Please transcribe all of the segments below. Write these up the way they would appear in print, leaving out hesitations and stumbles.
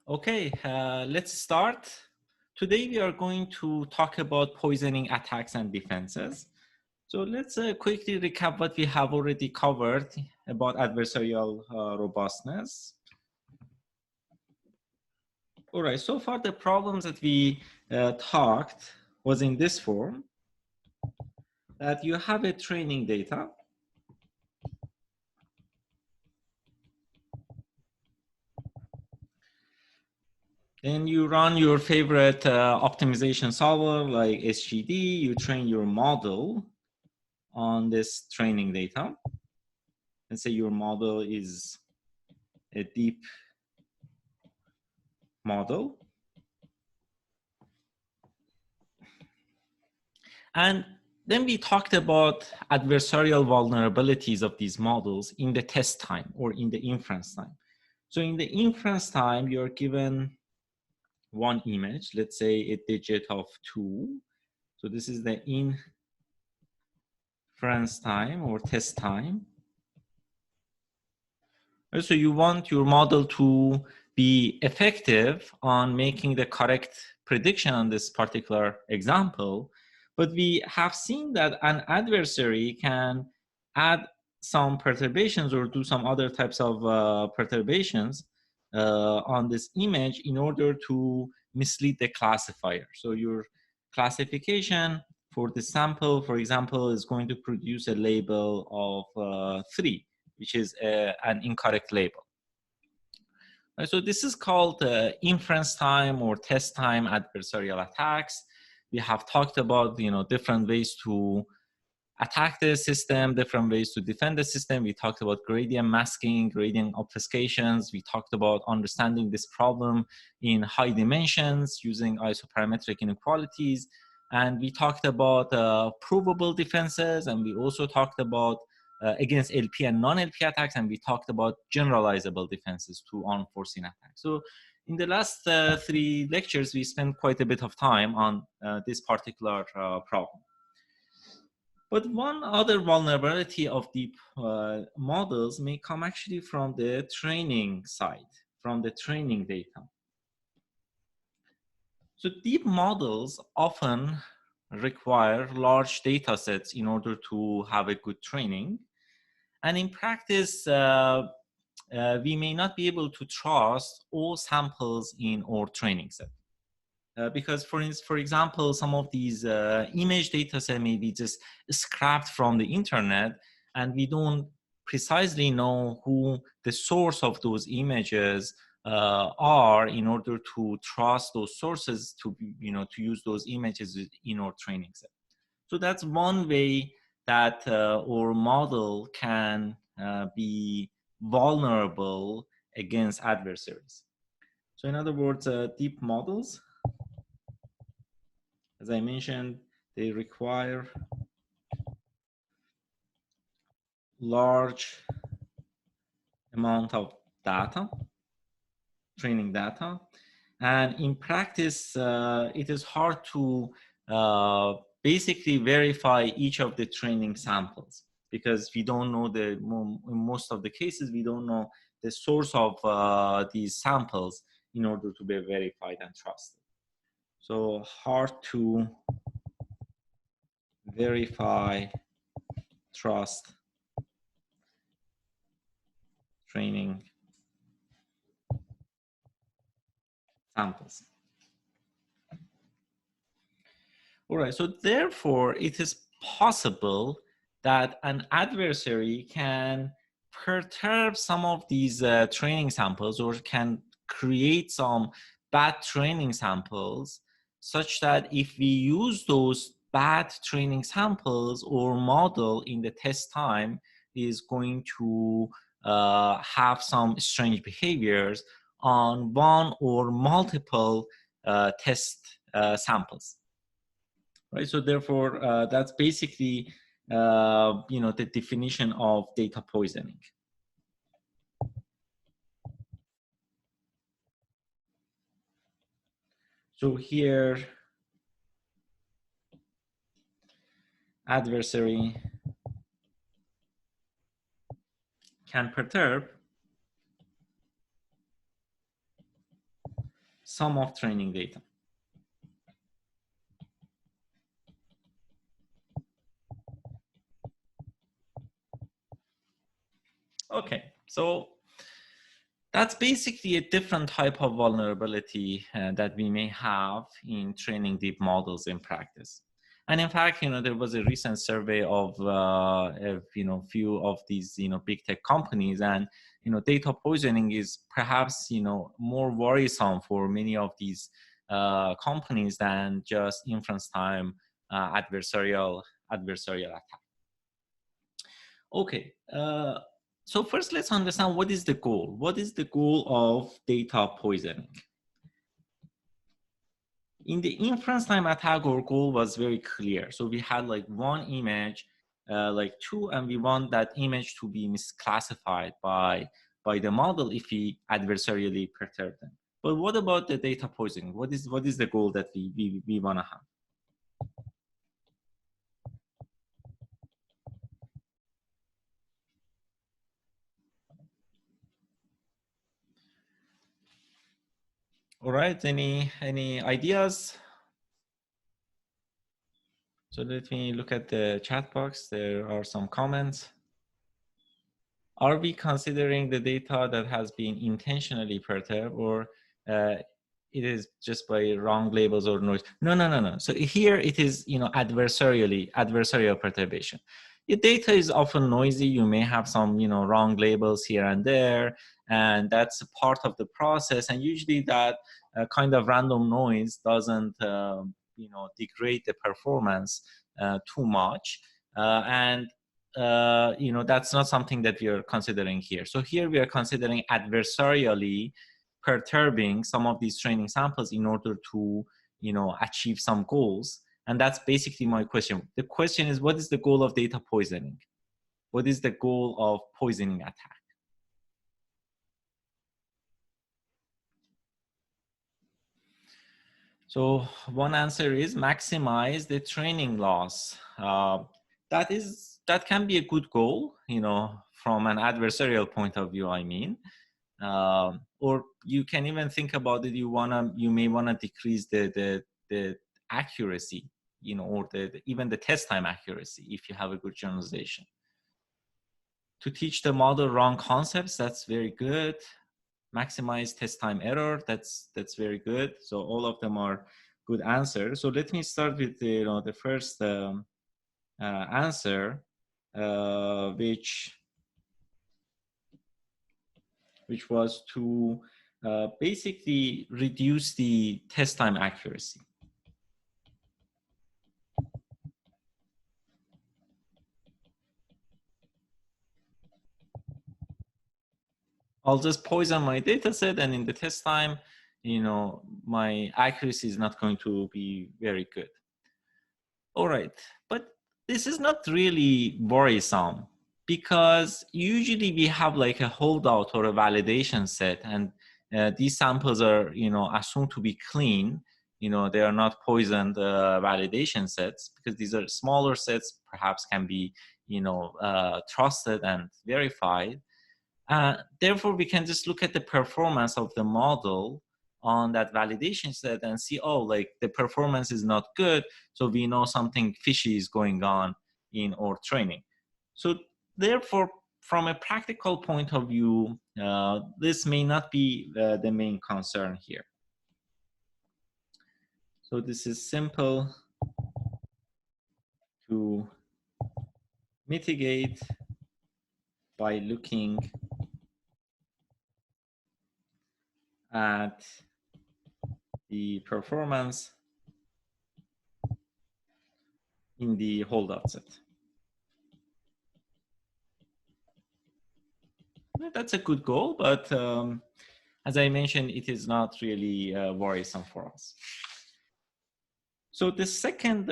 Okay, let's start. Today we are going to talk about poisoning attacks and defenses. So let's quickly recap what we have already covered about adversarial robustness. All right, so far the problems that we talked was in this form, that you have a training data. Then you run your favorite optimization solver like SGD, you train your model on this training data. And say your model is a deep model. And then we talked about adversarial vulnerabilities of these models in the test time or in the inference time. So in the inference time, you're given one image, let's say a digit of 2. So this is the inference time or test time. So you want your model to be effective on making the correct prediction on this particular example. But we have seen that an adversary can add some perturbations or do some other types of perturbations on this image in order to mislead the classifier. So your classification for the sample, for example, is going to produce a label of 3, which is an incorrect label. So this is called inference time or test time adversarial attacks. We have talked about different ways to attack the system, different ways to defend the system. We talked about gradient masking, gradient obfuscations. We talked about understanding this problem in high dimensions using isoparametric inequalities. And we talked about provable defenses, and we also talked about against LP and non-LP attacks, and we talked about generalizable defenses to unforeseen attacks. So in the last 3 lectures, we spent quite a bit of time on this particular problem. But one other vulnerability of deep models may come actually from the training side, from the training data. So deep models often require large data sets in order to have a good training. And in practice, we may not be able to trust all samples in our training set. Because for example, some of these image data set may be just scrapped from the internet, and we don't precisely know who the source of those images are in order to trust those sources to use those images in our training set. So that's one way that our model can be vulnerable against adversaries. So in other words, deep models, as I mentioned, they require large amount of data, training data. And in practice, it is hard to basically verify each of the training samples because we don't know in most of the cases, we don't know the source of these samples in order to be verified and trusted. So hard to verify, trust, training samples. All right, so therefore it is possible that an adversary can perturb some of these training samples or can create some bad training samples such that if we use those bad training samples or model in the test time is going to have some strange behaviors on one or multiple test samples. Right, so therefore, that's basically the definition of data poisoning. So here, adversary can perturb sum of training data. Okay, so that's basically a different type of vulnerability that we may have in training deep models in practice. And in fact, there was a recent survey of, few of these, big tech companies, and, data poisoning is perhaps, more worrisome for many of these companies than just inference time adversarial attack. Okay. So first, let's understand what is the goal. What is the goal of data poisoning? In the inference time attack, our goal was very clear. So we had like one image, like two, and we want that image to be misclassified by the model if we adversarially perturb them. But what about the data poisoning? What is the goal that we want to have? All right, any ideas? So let me look at the chat box. There are some comments. Are we considering the data that has been intentionally perturbed, or it is just by wrong labels or noise? No. So here it is, adversarial perturbation. Your data is often noisy. You may have some, wrong labels here and there, and that's a part of the process. And usually that kind of random noise doesn't, degrade the performance too much. And that's not something that we are considering here. So here we are considering adversarially perturbing some of these training samples in order to, achieve some goals. And that's basically my question. The question is, what is the goal of data poisoning? What is the goal of poisoning attack? So one answer is maximize the training loss. That can be a good goal, from an adversarial point of view, I mean. Or you can even think about it. You may wanna decrease the accuracy, or even the test time accuracy if you have a good generalization. To teach the model wrong concepts, that's very good. Maximize test time error, that's very good. So all of them are good answers. So let me start with the first answer, which was to basically reduce the test time accuracy. I'll just poison my data set, and in the test time, my accuracy is not going to be very good. All right, but this is not really worrisome, because usually we have like a holdout or a validation set, and these samples are, assumed to be clean. They are not poisoned validation sets, because these are smaller sets, perhaps can be, trusted and verified. Therefore, we can just look at the performance of the model on that validation set and see, oh, like the performance is not good, so we know something fishy is going on in our training. So therefore, from a practical point of view, this may not be the main concern here. So this is simple to mitigate by looking at the performance in the holdout set. That's a good goal, but as I mentioned, it is not really worrisome for us. So the second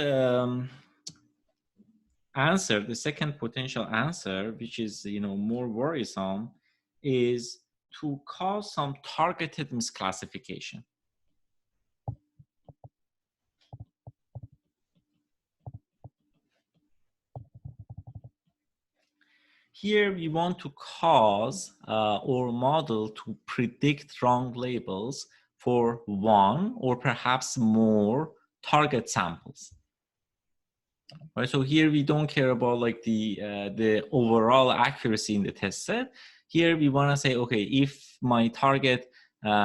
answer, the second potential answer, which is more worrisome, is to cause some targeted misclassification. Here we want to cause our model to predict wrong labels for one or perhaps more target samples. Right, so here we don't care about like the overall accuracy in the test set. Here we want to say, okay, if my target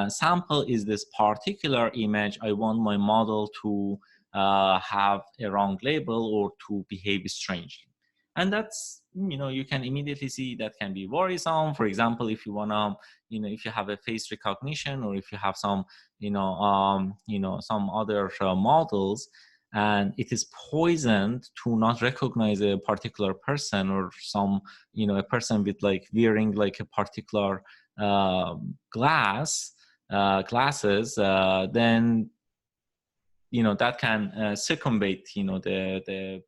sample is this particular image, I want my model to have a wrong label or to behave strangely. And that's, you know, you can immediately see that can be worrisome. For example, if you want to, you know, if you have a face recognition or if you have some, some other models, and it is poisoned to not recognize a particular person or some, you know, a person with like wearing like a particular glasses, then, you know, that can circumvent, you know, the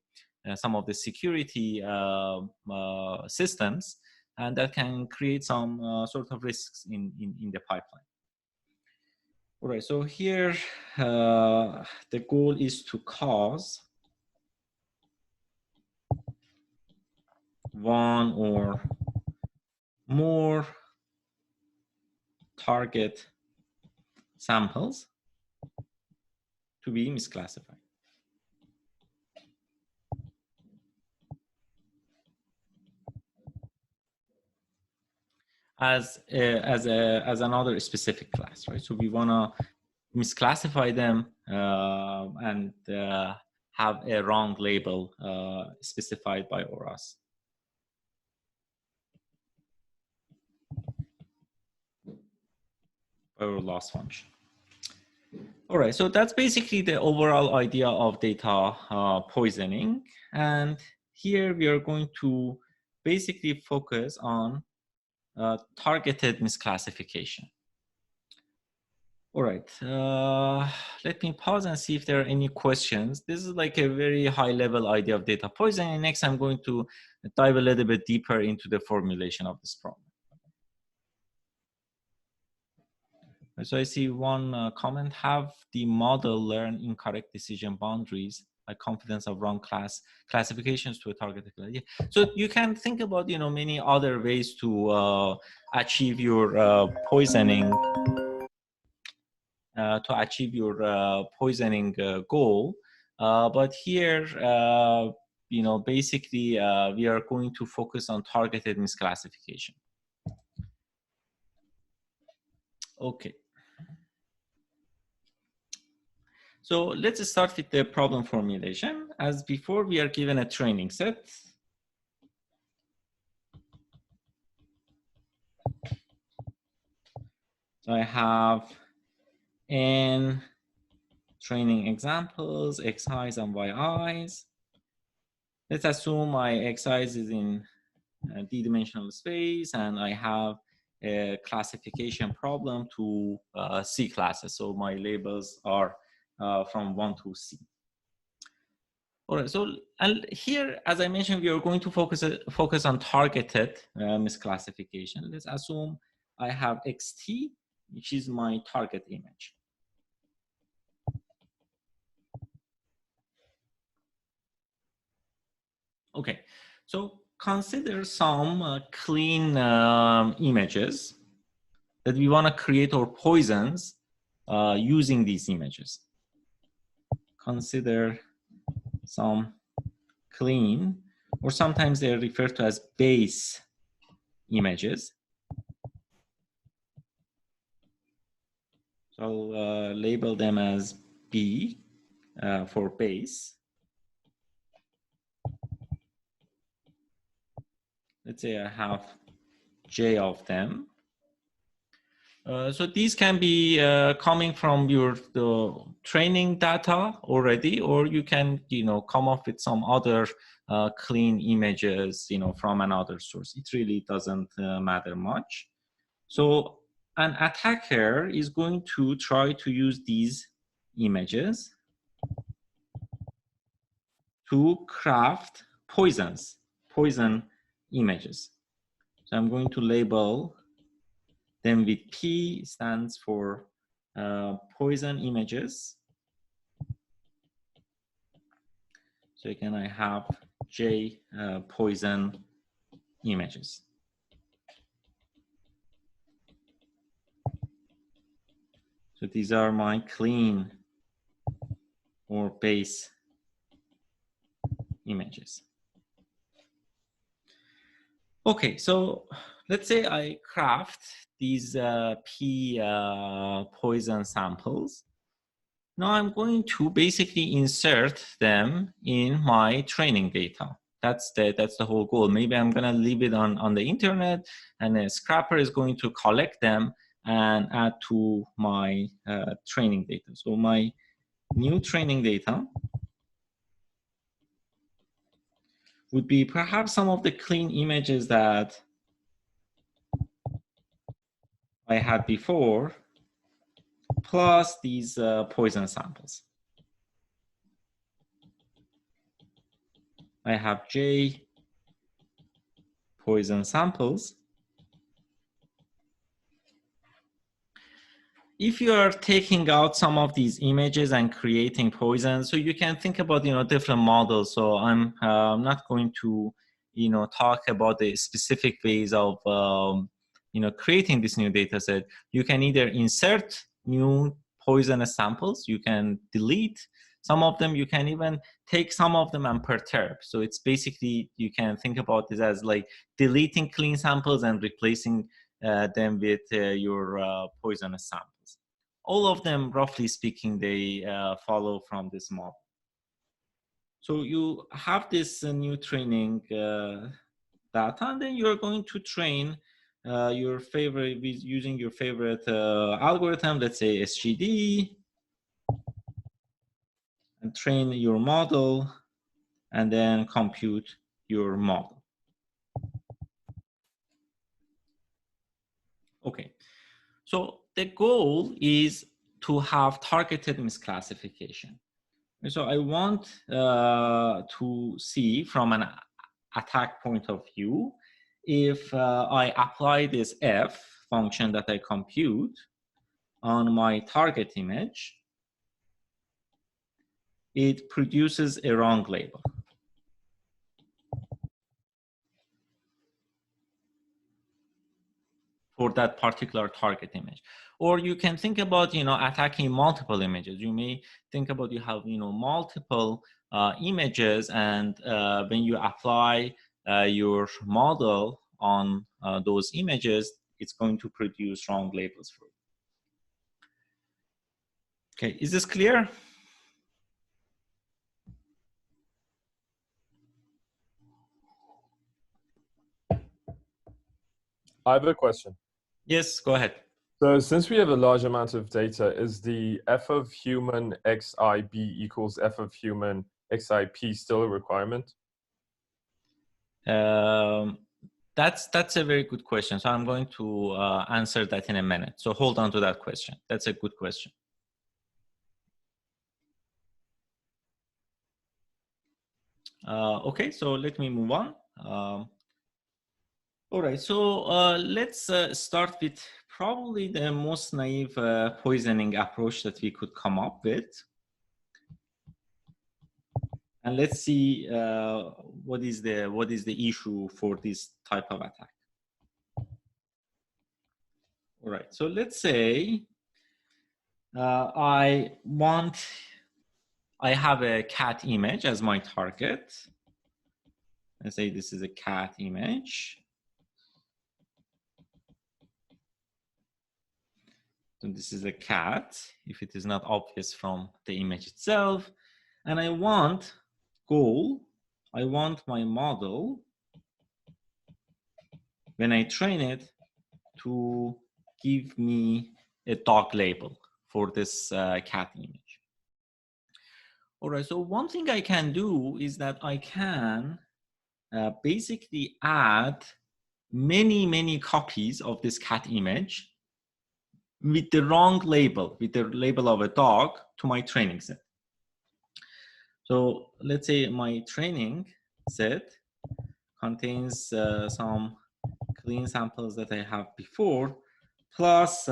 some of the security systems, and that can create some sort of risks in the pipeline. All right, so here the goal is to cause one or more target samples to be misclassified. As another specific class, right? So we want to misclassify them and have a wrong label specified by ORAS. Or loss function. All right, so that's basically the overall idea of data poisoning. And here we are going to basically focus on targeted misclassification. All right, let me pause and see if there are any questions. This is like a very high level idea of data poisoning. Next, I'm going to dive a little bit deeper into the formulation of this problem. So I see one comment: have the model learn incorrect decision boundaries, like confidence of wrong classifications to a targeted idea. So you can think about, you know, many other ways to achieve your poisoning goal. But here, you know, basically we are going to focus on targeted misclassification. Okay. So let's start with the problem formulation. As before, we are given a training set. So I have n training examples, xi's and yi's. Let's assume my xi's is in d-dimensional space, and I have a classification problem to C classes. So my labels are from 1 to C. All right, so and here, as I mentioned, we are going to focus on targeted misclassification. Let's assume I have xt, which is my target image. Okay, so consider some clean images that we want to create or poisons using these images. Consider some clean, or sometimes they're referred to as base images. So I'll label them as B for base. Let's say I have J of them. So these can be coming from the training data already, or you can, you know, come up with some other clean images, you know, from another source. It really doesn't matter much. So an attacker is going to try to use these images to craft poison images. So I'm going to label them with P, stands for poison images. So again, I have J poison images. So these are my clean or base images. Okay, so let's say I craft these P poison samples. Now I'm going to basically insert them in my training data. That's the whole goal. Maybe I'm gonna leave it on the internet, and a scrapper is going to collect them and add to my training data. So my new training data would be perhaps some of the clean images that I had before, plus these poison samples. I have J poison samples. If you are taking out some of these images and creating poison, so you can think about different models. So I'm not going to talk about the specific ways of creating this new data set. You can either insert new poisonous samples, you can delete some of them, you can even take some of them and perturb. So it's basically, you can think about this as like deleting clean samples and replacing them with your poisonous samples. All of them, roughly speaking, they follow from this model. So you have this new training data, and then you're going to train your favorite, using your favorite algorithm, let's say SGD, and train your model, and then compute your model. Okay, so the goal is to have targeted misclassification. So I want to see from an attack point of view, if I apply this F function that I compute on my target image, it produces a wrong label for that particular target image. Or you can think about attacking multiple images. You may think about you have multiple images, and when you apply your model on those images, it's going to produce wrong labels for you. Okay, is this clear? I have a question. Yes, go ahead. So since we have a large amount of data, is the f of human xib equals f of human xip still a requirement? That's a very good question. So I'm going to answer that in a minute. So hold on to that question. That's a good question. Okay, so let me move on. All right, so let's start with probably the most naive poisoning approach that we could come up with. And let's see what is the issue for this type of attack. All right, so let's say I have a cat image as my target. Let's say this is a cat image. So this is a cat, if it is not obvious from the image itself. And I want my model, when I train it, to give me a dog label for this cat image. All right, so one thing I can do is that I can basically add many copies of this cat image with the wrong label, with the label of a dog, to my training set. So let's say my training set contains some clean samples that I have before, plus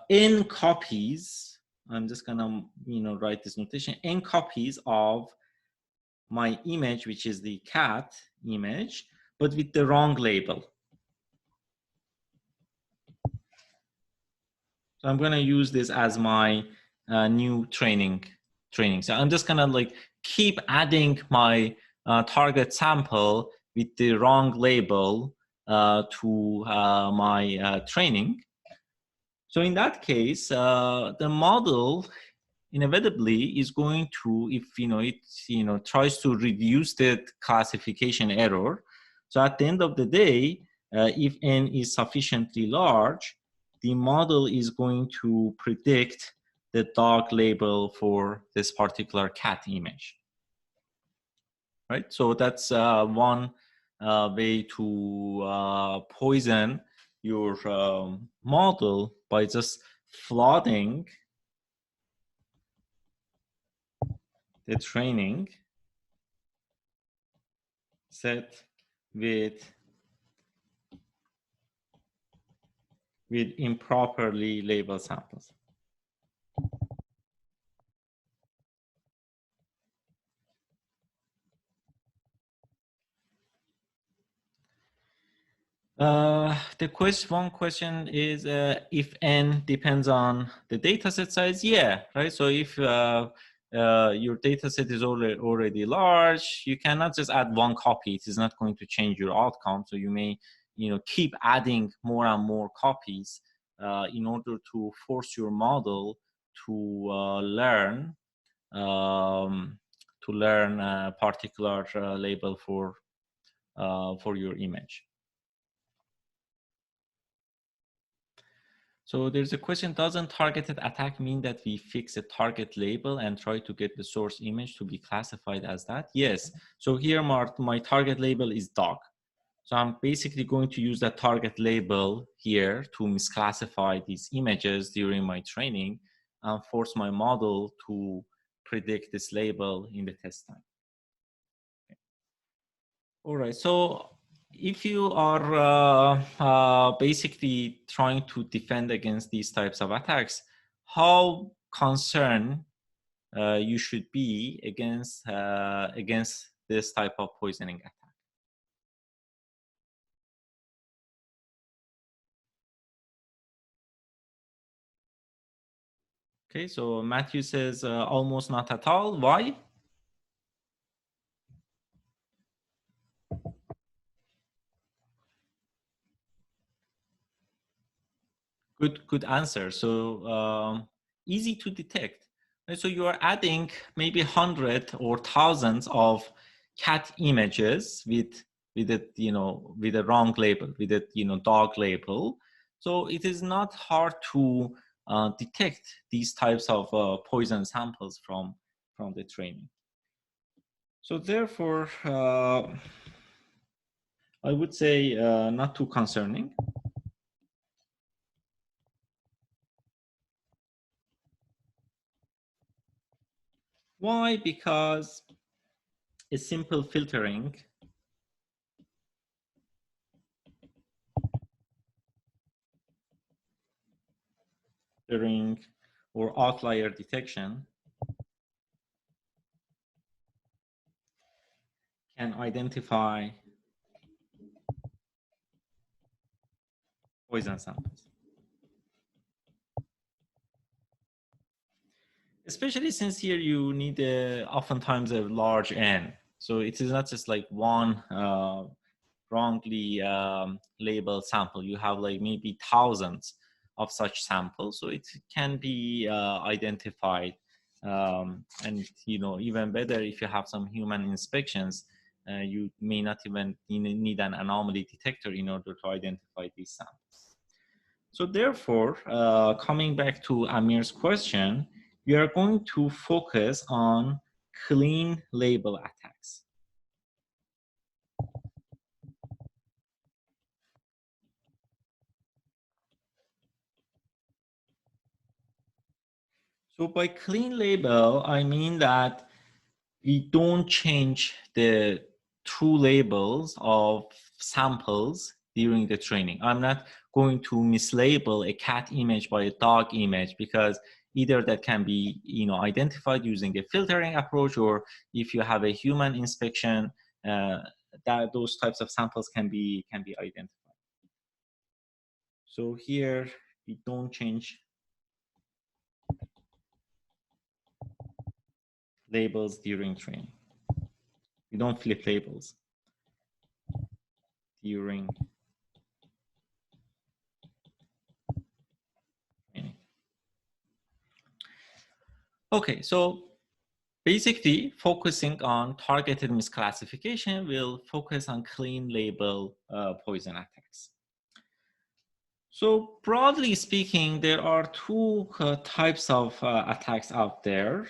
n copies. I'm just gonna write this notation: n copies of my image, which is the cat image, but with the wrong label. So I'm going to use this as my new training. So I'm just going to like keep adding my target sample with the wrong label to my training. So in that case, the model inevitably is going to, if it tries to reduce the classification error. So at the end of the day, if n is sufficiently large, the model is going to predict the dog label for this particular cat image, right? So that's one way to poison your model by just flooding the training set with improperly labeled samples. One question is if n depends on the dataset size. Yeah, right. So if your dataset is already large, you cannot just add one copy. It is not going to change your outcome. So you may keep adding more and more copies in order to force your model to learn a particular label for your image. So there's a question, doesn't targeted attack mean that we fix a target label and try to get the source image to be classified as that? Yes. So here my target label is dog. So I'm basically going to use that target label here to misclassify these images during my training and force my model to predict this label in the test time. Okay. All right. So if you are basically trying to defend against these types of attacks, how concerned you should be against this type of poisoning attack? Okay, so Matthew says almost not at all. Why? Good answer. So easy to detect. And so you are adding maybe 100 or thousands of cat images with a wrong label, with a dog label. So it is not hard to detect these types of poison samples from the training. So therefore, I would say not too concerning. Why? Because a simple filtering or outlier detection can identify poison samples. Especially since here you need oftentimes a large N. So it is not just like one wrongly labeled sample. You have like maybe thousands of such samples. So it can be identified. And even better if you have some human inspections, you may not even need an anomaly detector in order to identify these samples. So therefore, coming back to Amir's question, we are going to focus on clean label attacks. So by clean label, I mean that we don't change the true labels of samples during the training. I'm not going to mislabel a cat image by a dog image, because either that can be identified using a filtering approach, or if you have a human inspection, that those types of samples can be identified. So here we don't change labels during training. We don't flip labels during training. Okay, so basically focusing on targeted misclassification will focus on clean label poison attacks. So broadly speaking, there are two types of attacks out there.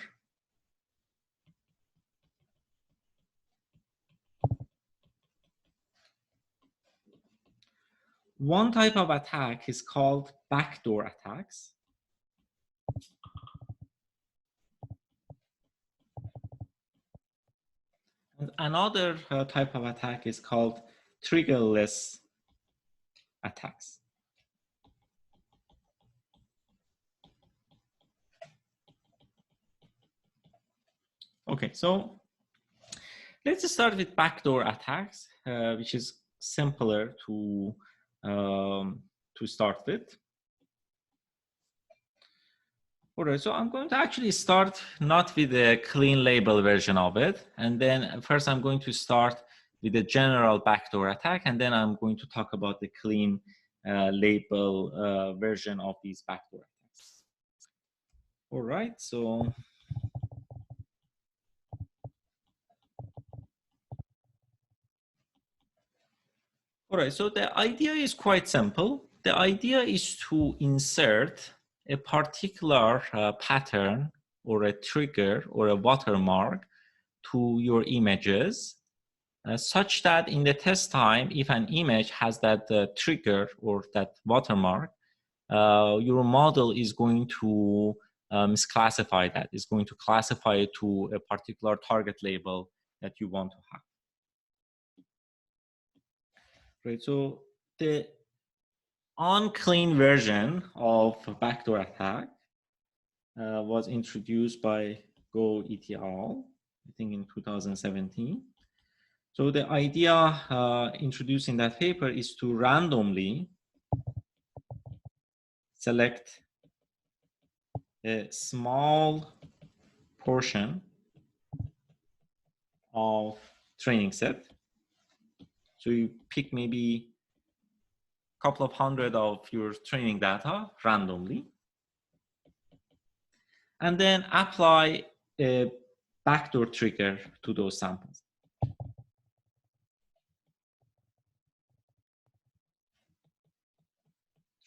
One type of attack is called backdoor attacks. And another type of attack is called triggerless attacks. Okay, so let's start with backdoor attacks, which is simpler to start with. All right, so I'm going to actually start not with the clean label version of it. And then first I'm going to start with the general backdoor attack. And then I'm going to talk about the clean label version of these backdoor attacks. All right, so. All right, so the idea is quite simple. The idea is to insert a particular pattern or a trigger or a watermark to your images such that in the test time, if an image has that trigger or that watermark, your model is going to misclassify that, is going to classify it to a particular target label that you want to have. Right, so the unclean version of backdoor attack was introduced by Go et al., I think in 2017. So the idea introduced in that paper is to randomly select a small portion of training set. So you pick maybe a couple of hundred of your training data randomly, and then apply a backdoor trigger to those samples.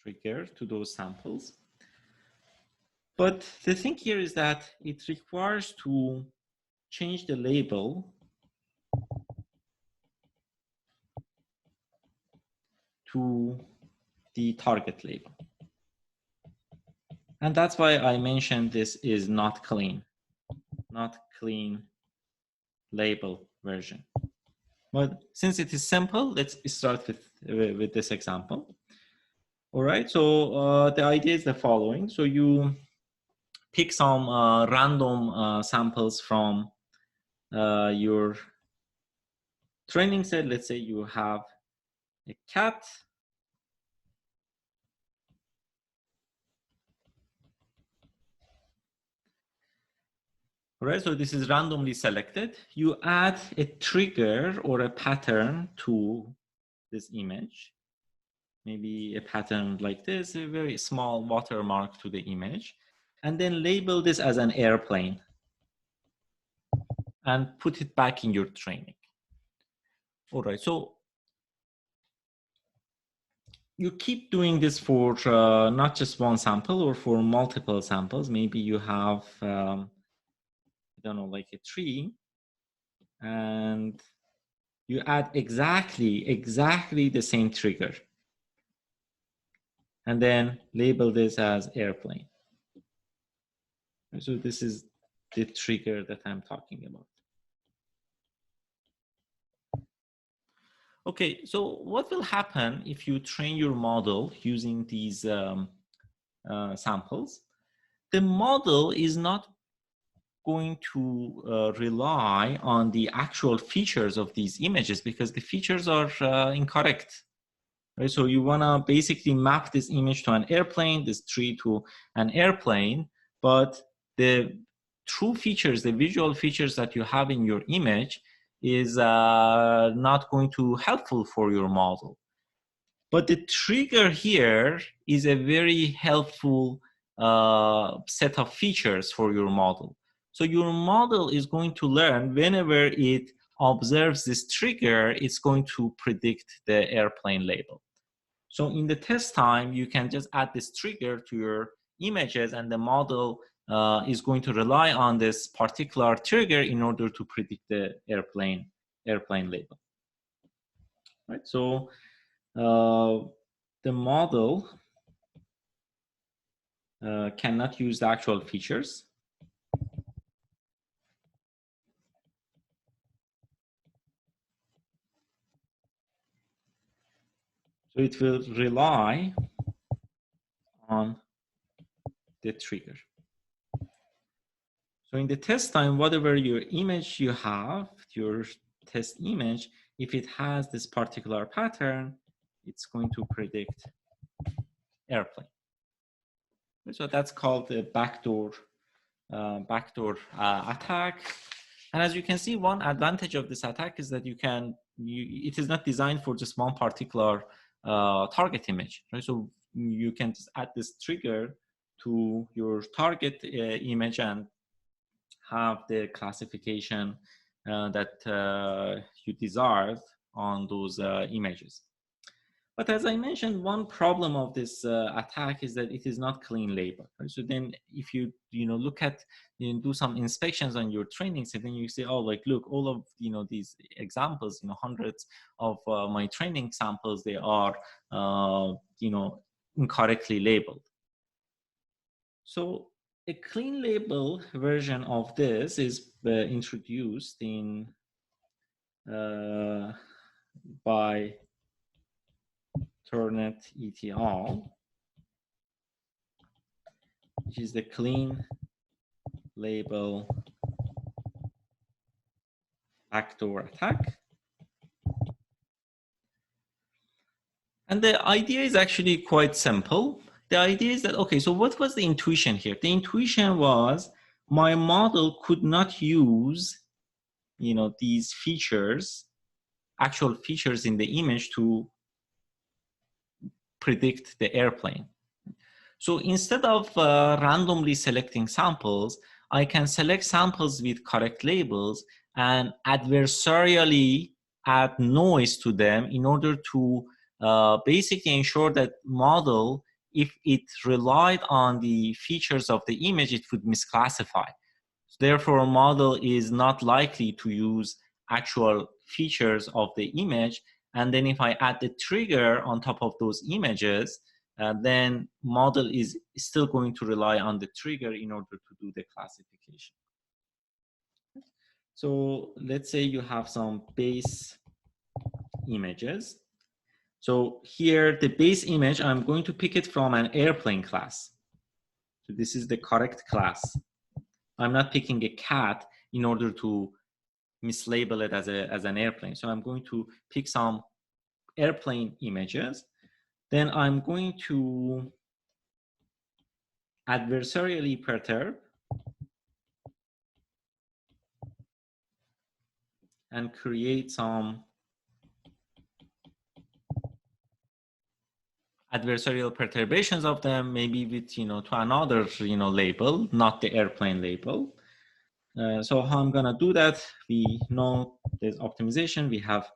Trigger to those samples. But the thing here is that it requires to change the label to the target label. And that's why I mentioned this is not clean label version. But since it is simple, let's start with this example. All right, so the idea is the following. So you pick some random samples from your training set. Let's say you have a cat. All right, so this is randomly selected. You add a trigger or a pattern to this image. Maybe a pattern like this, a very small watermark to the image, and then label this as an airplane and put it back in your training. All right, so you keep doing this for not just one sample or for multiple samples. Maybe you have, I don't know, like a tree, and you add exactly the same trigger, and then label this as airplane. So this is the trigger that I'm talking about. Okay, so what will happen if you train your model using these samples? The model is not going to rely on the actual features of these images because the features are incorrect. Right? So you want to basically map this image to an airplane, this tree to an airplane, but the true features, the visual features that you have in your image is not going to helpful for your model. But the trigger here is a very helpful set of features for your model. So your model is going to learn whenever it observes this trigger, it's going to predict the airplane label. So in the test time, you can just add this trigger to your images, and the model is going to rely on this particular trigger in order to predict the airplane label. Right. So the model cannot use the actual features. So it will rely on the trigger. So in the test time, whatever your image you have, your test image, if it has this particular pattern, it's going to predict airplane. So that's called the backdoor attack. And as you can see, one advantage of this attack is that it is not designed for just one particular target image, right? So you can just add this trigger to your target image and have the classification that you desired on those images. But as I mentioned, one problem of this attack is that it is not clean label. Right? So then if you look at, do some inspections on your training set, then you say, oh, like, look, all of these examples, hundreds of my training samples, they are incorrectly labeled. So a clean label version of this is introduced in by Turnet et al., which is the clean label backdoor attack. And the idea is actually quite simple. The idea is that, okay, so what was the intuition here? The intuition was my model could not use, these features, actual features in the image to predict the airplane. So instead of randomly selecting samples, I can select samples with correct labels and adversarially add noise to them in order to basically ensure that model, if it relied on the features of the image, it would misclassify. Therefore, a model is not likely to use actual features of the image. And then if I add the trigger on top of those images, then model is still going to rely on the trigger in order to do the classification. So let's say you have some base images. So here, the base image, I'm going to pick it from an airplane class. So this is the correct class. I'm not picking a cat in order to mislabel it as an airplane. So I'm going to pick some airplane images. Then I'm going to adversarially perturb and create some adversarial perturbations of them, maybe with to another label, not the airplane label. So how I'm gonna do that? We know there's optimization. We have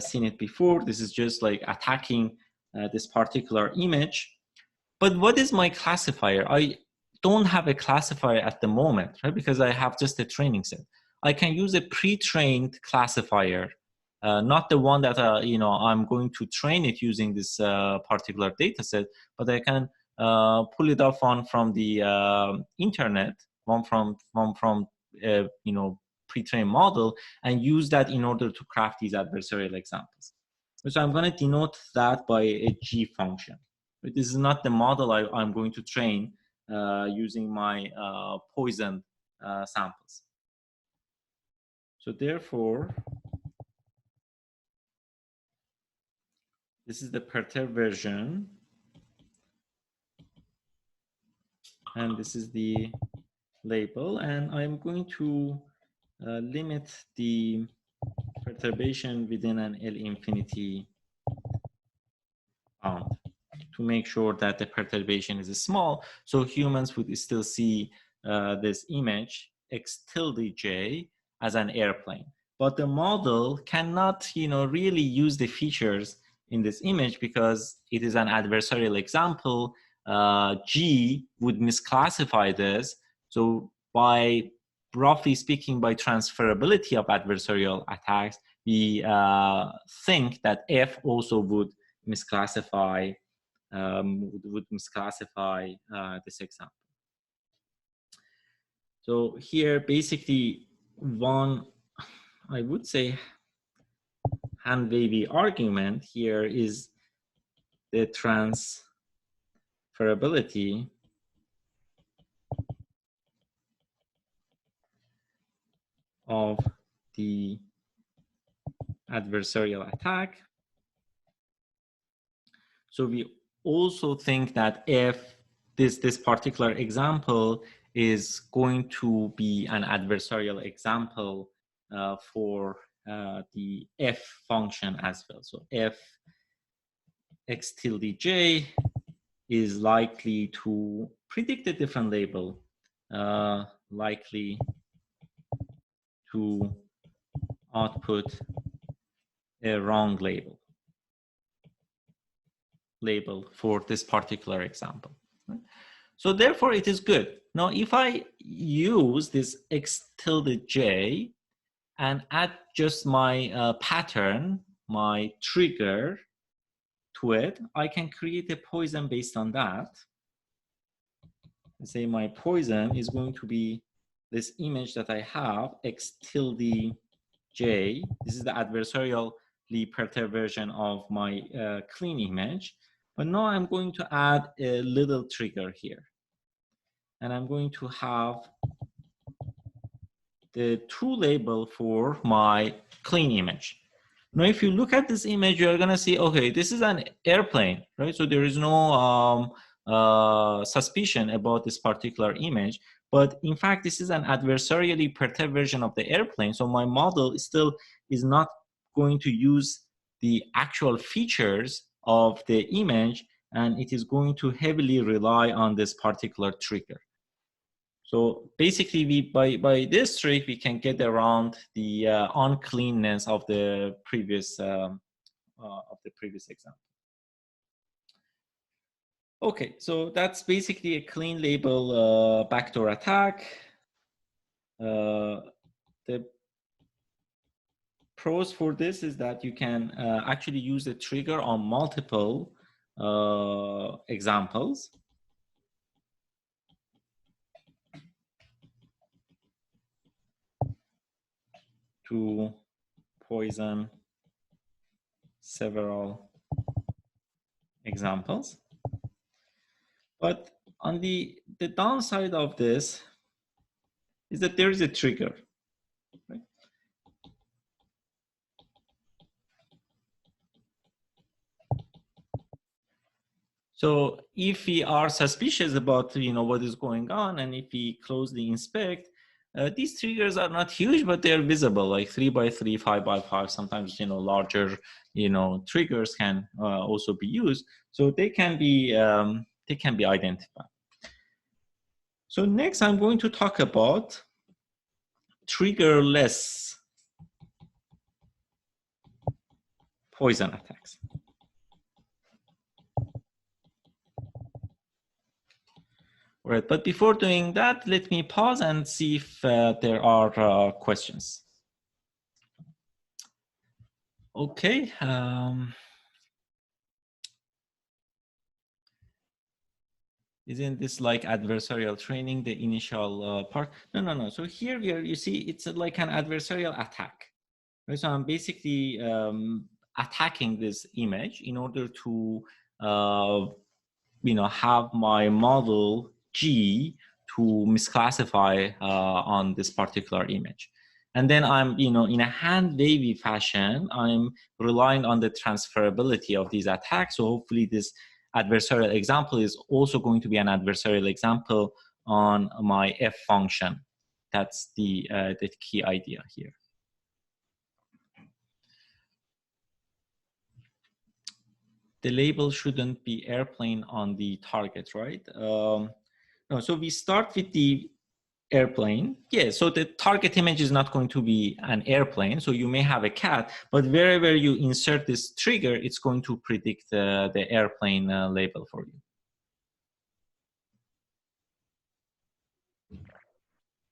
seen it before. This is just like attacking this particular image. But what is my classifier? I don't have a classifier at the moment, right? Because I have just a training set. I can use a pre-trained classifier, not the one that I'm going to train it using this particular data set, but I can pull it off from the internet, one from pre-trained model, and use that in order to craft these adversarial examples. So I'm going to denote that by a G function. But this is not the model I'm going to train using my poisoned samples. So therefore, this is the perturb version. And this is the label, and I'm going to limit the perturbation within an L infinity bound to make sure that the perturbation is small, so humans would still see this image x tilde j as an airplane. But the model cannot, really use the features in this image because it is an adversarial example. G would misclassify this. So by roughly speaking, by transferability of adversarial attacks, we think that F also would misclassify this example. So here, basically, one, I would say, hand-wavy argument here is the transferability of the adversarial attack. So we also think that if this particular example is going to be an adversarial example for the f function as well. So f x tilde j is likely to predict a different label, likely to output a wrong label for this particular example. Right? So therefore it is good. Now, if I use this x tilde j and add just my pattern, my trigger to it, I can create a poison based on that. Say my poison is going to be this image that I have, x tilde j. This is the adversarially perturbed version of my clean image. But now I'm going to add a little trigger here. And I'm going to have the true label for my clean image. Now, if you look at this image, you're going to see, okay, this is an airplane, right? So there is no suspicion about this particular image. But in fact, this is an adversarially perturbed version of the airplane. So my model still is not going to use the actual features of the image, and it is going to heavily rely on this particular trigger. So basically, by this trick, we can get around the uncleanness of the previous example. Okay, so that's basically a clean label backdoor attack. The pros for this is that you can actually use the trigger on multiple examples. To poison several examples. But on the downside of this is that there is a trigger. Right? So if we are suspicious about what is going on, and if we closely inspect, these triggers are not huge, but they're visible, like 3 by 3, 5 by 5. Sometimes larger triggers can also be used, so they can be identified. So next, I'm going to talk about triggerless poison attacks. All right, but before doing that, let me pause and see if there are questions. Okay. Isn't this like adversarial training, the initial part? No. So here you see it's like an adversarial attack. Right? So I'm basically attacking this image in order to have my model G to misclassify on this particular image. And then I'm, in a hand-wavy fashion, I'm relying on the transferability of these attacks. So hopefully this adversarial example is also going to be an adversarial example on my f function. That's the key idea here. The label shouldn't be airplane on the target, right? No, so we start with the airplane. Yeah, so the target image is not going to be an airplane. So you may have a cat, but wherever you insert this trigger, it's going to predict the airplane label for you.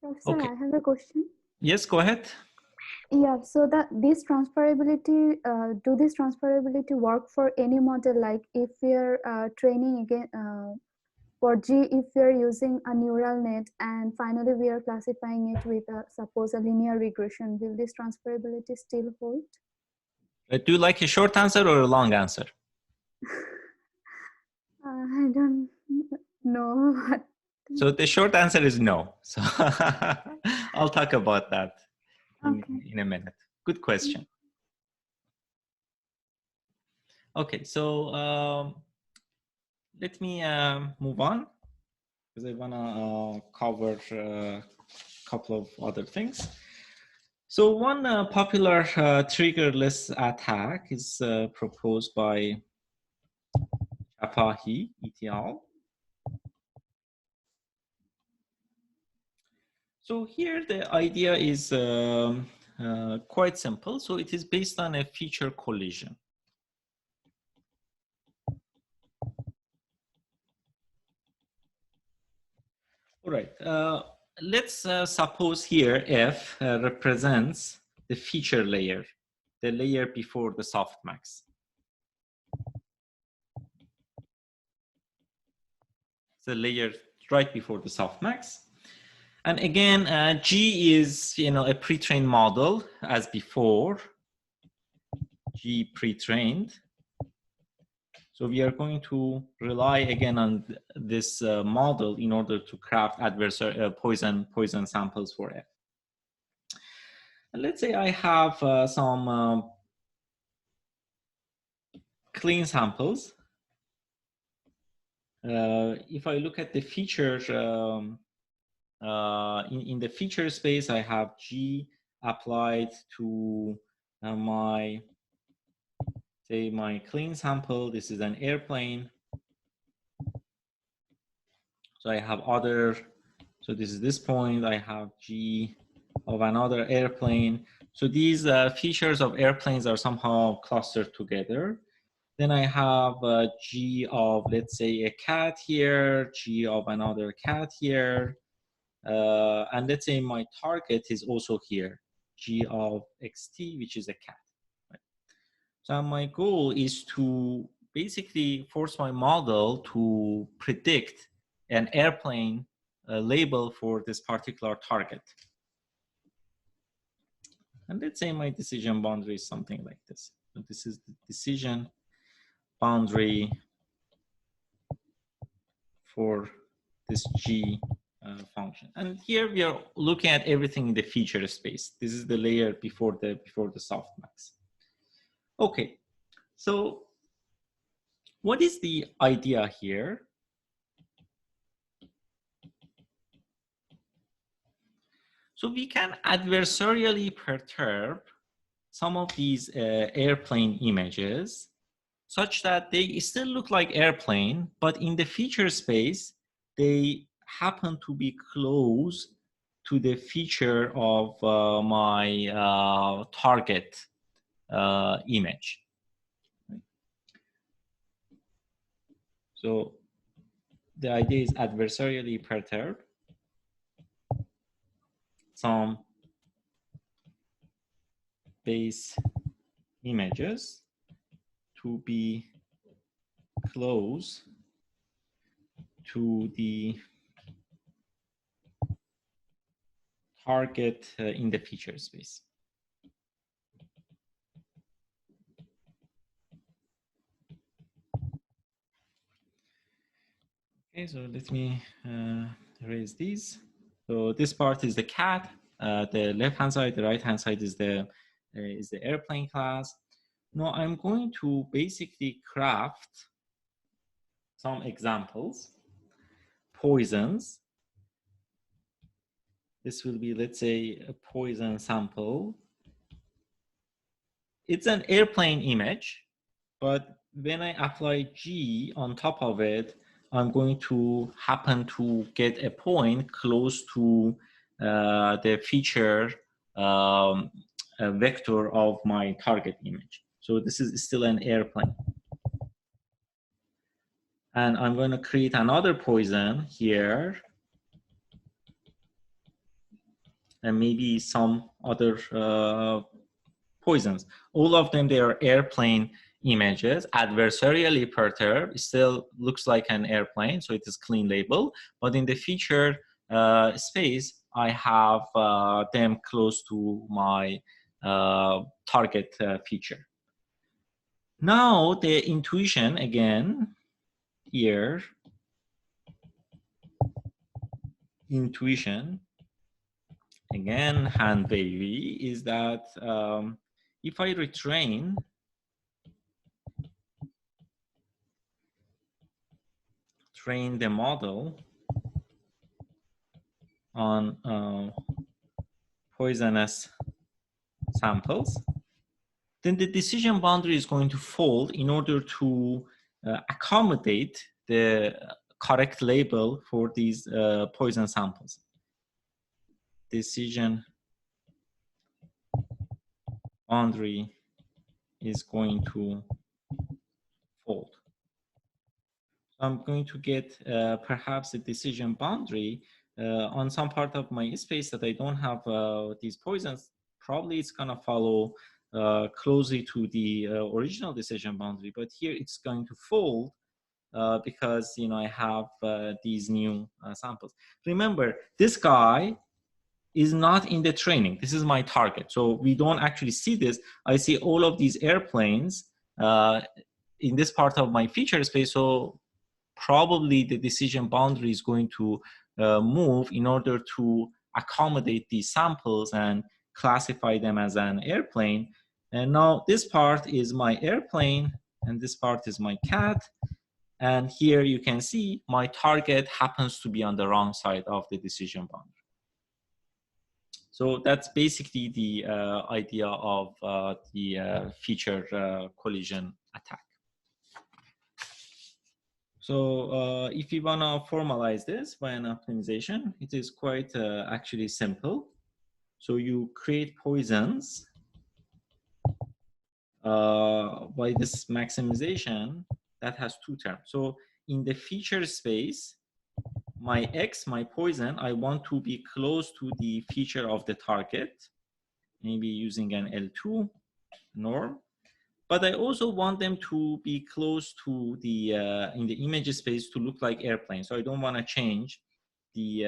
Professor, Okay. I have a question. Yes, go ahead. Yeah, so this transferability, do this transferability work for any model? Like if we're training again for G, if we're using a neural net and finally we are classifying it with suppose a linear regression, will this transferability still hold? Do you like a short answer or a long answer? I don't know. So the short answer is no. So I'll talk about that in a minute. Good question. Okay, so let me move on because I want to cover a couple of other things. So one popular triggerless attack is proposed by Chapahi et al. So here the idea is quite simple. So it is based on a feature collision. All right, let's suppose here F represents the feature layer, the layer before the softmax. The layer right before the softmax. And again, G is a pre-trained model as before, G pre-trained. So we are going to rely again on this model in order to craft poison samples for F. And let's say I have some clean samples. If I look at the features, in the feature space, I have G applied to my clean sample. This is an airplane. So I have other, so this is this point, I have G of another airplane. So these features of airplanes are somehow clustered together. Then I have G of, let's say, a cat here, G of another cat here. And let's say my target is also here, G of XT, which is a cat. Right? So my goal is to basically force my model to predict an airplane label for this particular target. And let's say my decision boundary is something like this. So this is the decision boundary for this G function. And here we are looking at everything in the feature space. This is the layer before the softmax. Okay, so what is the idea here? So we can adversarially perturb some of these airplane images such that they still look like airplane, but in the feature space, they happen to be close to the feature of my target image. So the idea is adversarially perturb some base images to be close to the target in the feature space. Okay, so let me erase these. So this part is the cat. The left-hand side, the right-hand side is the airplane class. Now I'm going to basically craft some examples, poisons, This will be, let's say, a poison sample. It's an airplane image, but when I apply G on top of it, I'm going to happen to get a point close to the feature vector of my target image. So this is still an airplane. And I'm going to create another poison here, and maybe some other poisons. All of them, they are airplane images. Adversarially perturbed still looks like an airplane, so it is clean label. But in the feature space, I have them close to my target feature. Now the intuition again here, intuition again hand wavy, is that if I retrain the model on poisonous samples, then the decision boundary is going to fold in order to accommodate the correct label for these poison samples. Decision boundary is going to fold. I'm going to get perhaps a decision boundary on some part of my space that I don't have these poisons. Probably it's going to follow closely to the original decision boundary, but here it's going to fold because I have these new samples. Remember, this guy is not in the training. This is my target, so we don't actually see this. I see all of these airplanes in this part of my feature space, so probably the decision boundary is going to move in order to accommodate these samples and classify them as an airplane. And now this part is my airplane, and this part is my cat. And here you can see my target happens to be on the wrong side of the decision boundary. So that's basically the idea of the feature collision attack. So if you want to formalize this by an optimization, it is quite actually simple. So you create poisons by this maximization that has two terms. So in the feature space, my X, my poison, I want to be close to the feature of the target, maybe using an L2 norm. But I also want them to be close to the, in the image space to look like airplanes. So I don't want to change the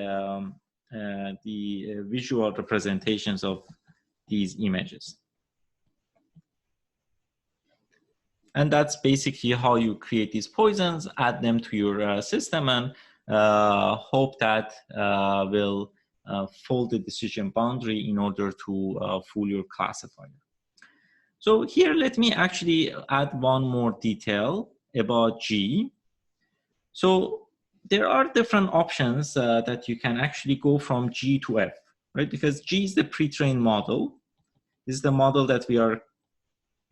visual representations of these images. And that's basically how you create these poisons, add them to your system, and hope that will fold the decision boundary in order to fool your classifier. So here, let me actually add one more detail about G. So there are different options that you can actually go from G to F, right? Because G is the pre-trained model. This is the model that we are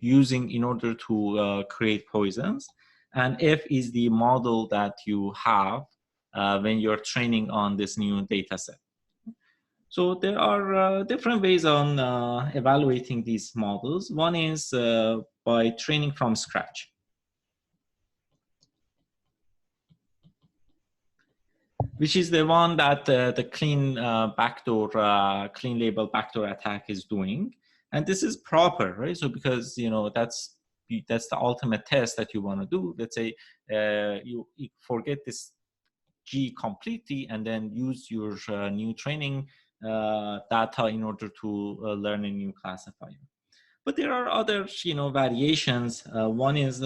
using in order to create poisons. And F is the model that you have when you're training on this new data set. So there are different ways on evaluating these models. One is by training from scratch. Which is the one that the clean clean label backdoor attack is doing. And this is proper, right? So because, that's the ultimate test that you want to do. Let's say you forget this G completely and then use your new training data in order to learn a new classifier. But there are other, variations. One is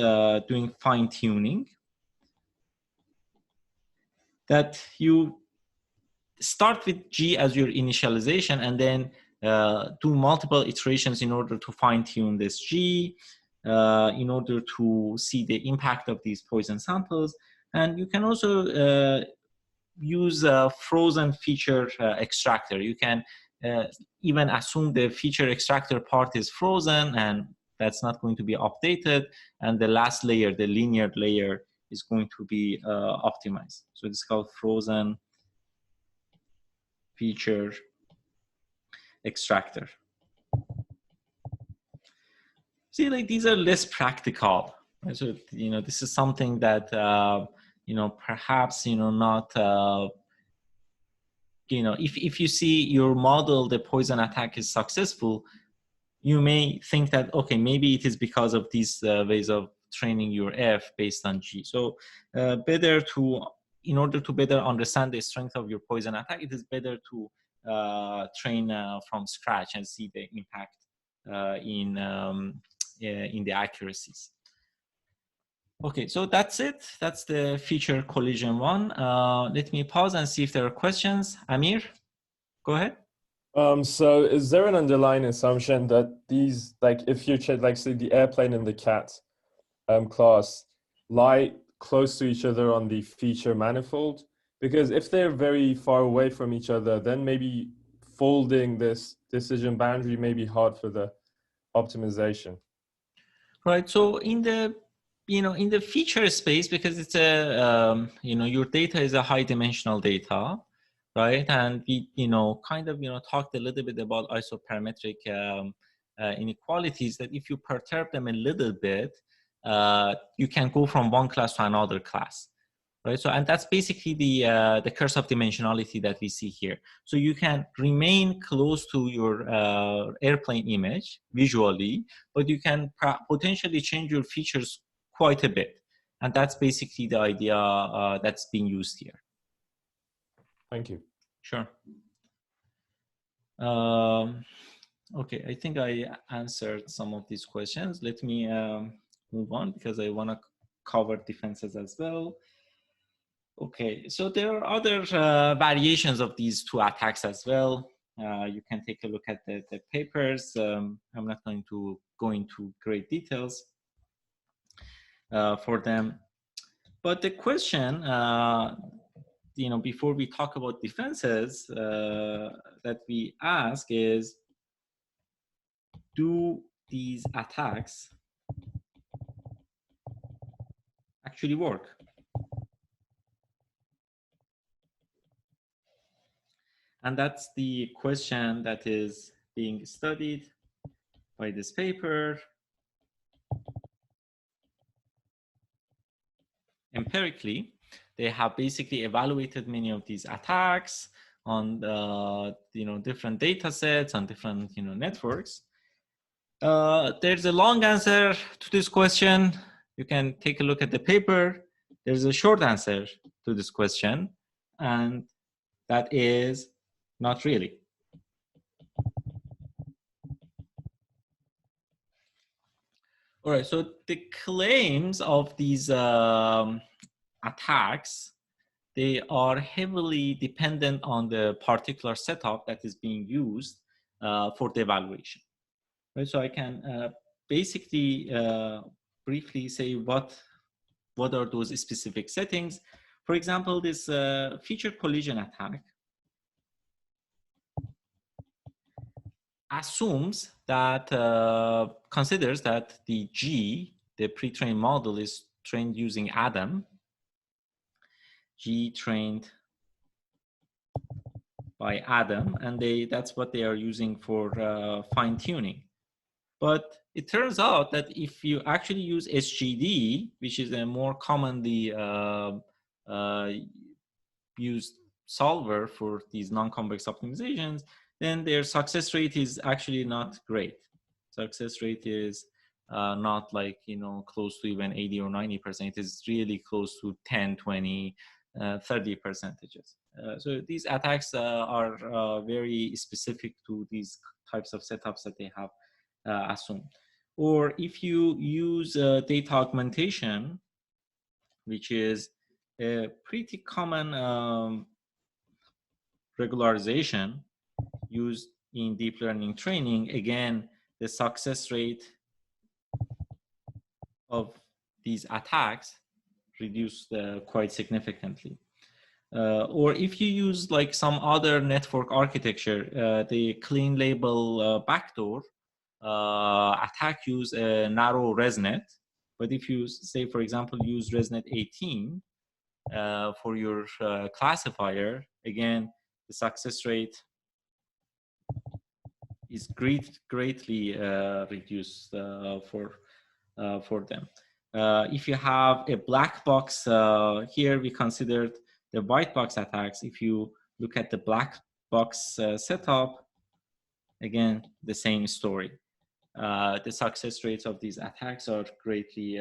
doing fine tuning. That you start with G as your initialization and then do multiple iterations in order to fine tune this G, in order to see the impact of these poison samples. And you can also use a frozen feature extractor. You can even assume the feature extractor part is frozen and that's not going to be updated. And the last layer, the linear layer, is going to be optimized. So it's called frozen feature extractor. See, like these are less practical. So, you know, this is something that, you know, perhaps, you know, not, you know, if you see your model, the poison attack is successful, you may think that, okay, maybe it is because of these ways of training your F based on G. So better to, in order to better understand the strength of your poison attack, it is better to train from scratch and see the impact in the accuracies. Okay, so that's it. That's the feature collision one. Let me pause and see if there are questions. Amir, go ahead. So is there an underlying assumption that these, like if you check, like say the airplane and the cat class lie close to each other on the feature manifold? Because if they're very far away from each other, then maybe folding this decision boundary may be hard for the optimization. Right. So in the, you know, in the feature space, because it's a, you know, your data is a high dimensional data, right? And we, you know, kind of, you know, talked a little bit about isoparametric inequalities, that if you perturb them a little bit, you can go from one class to another class. Right. So, and that's basically the curse of dimensionality that we see here. So you can remain close to your airplane image visually, but you can potentially change your features quite a bit. And that's basically the idea that's being used here. Thank you. Sure. Okay, I think I answered some of these questions. Let me move on because I want to cover defenses as well. Okay, so there are other variations of these two attacks as well. You can take a look at the papers. I'm not going to go into great details for them. But the question, you know, before we talk about defenses, that we ask is, do these attacks actually work? And that's the question that is being studied by this paper. Empirically, they have basically evaluated many of these attacks on you know, different data sets, on different, you know, networks. There's a long answer to this question. You can take a look at the paper. There's a short answer to this question, and that is not really. All right, so the claims of these attacks, they are heavily dependent on the particular setup that is being used for the evaluation. Right, so I can basically briefly say what are those specific settings. For example, this feature collision attack assumes that, considers that the G, the pre-trained model, is trained using Adam. G trained by Adam, and that's what they are using for fine-tuning. But it turns out that if you actually use SGD, which is a more commonly used solver for these non-convex optimizations, then their success rate is actually not great. Success rate is not like, you know, close to even 80 or 90%. It is really close to 10, 20, 30 percentages. So these attacks are very specific to these types of setups that they have assumed. Or if you use data augmentation, which is a pretty common regularization used in deep learning training, again, the success rate of these attacks reduced quite significantly. Or if you use like some other network architecture, the clean label backdoor attack use a narrow ResNet. But if you say, for example, use ResNet 18 for your classifier, again, the success rate is greatly reduced for them. If you have a black box, here we considered the white box attacks. If you look at the black box setup, again, the same story. The success rates of these attacks are greatly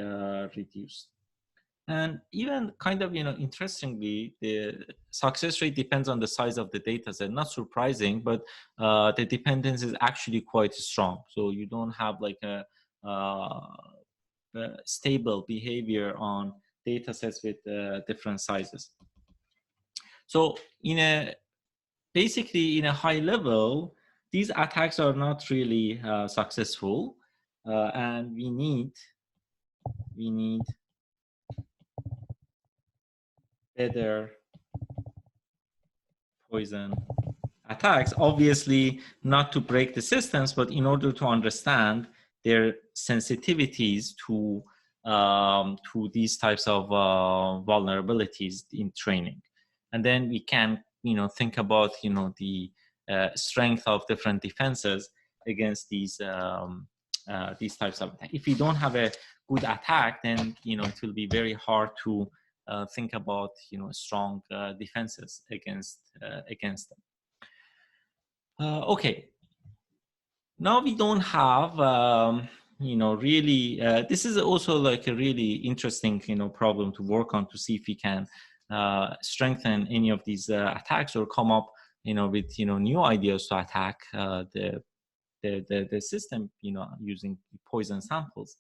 reduced. And even kind of, interestingly, the success rate depends on the size of the data set. Not surprising, but the dependence is actually quite strong. So you don't have like a stable behavior on data sets with different sizes. So basically in a high level, these attacks are not really successful, and we need better poison attacks, obviously not to break the systems, but in order to understand their sensitivities to these types of vulnerabilities in training. And then we can, think about, the strength of different defenses against these types of attacks. If we don't have a good attack, then, it will be very hard to think about, strong defenses against them. Okay. Now we don't have, really, this is also like a really interesting, problem to work on to see if we can strengthen any of these attacks or come up, with, new ideas to attack the system, using poison samples.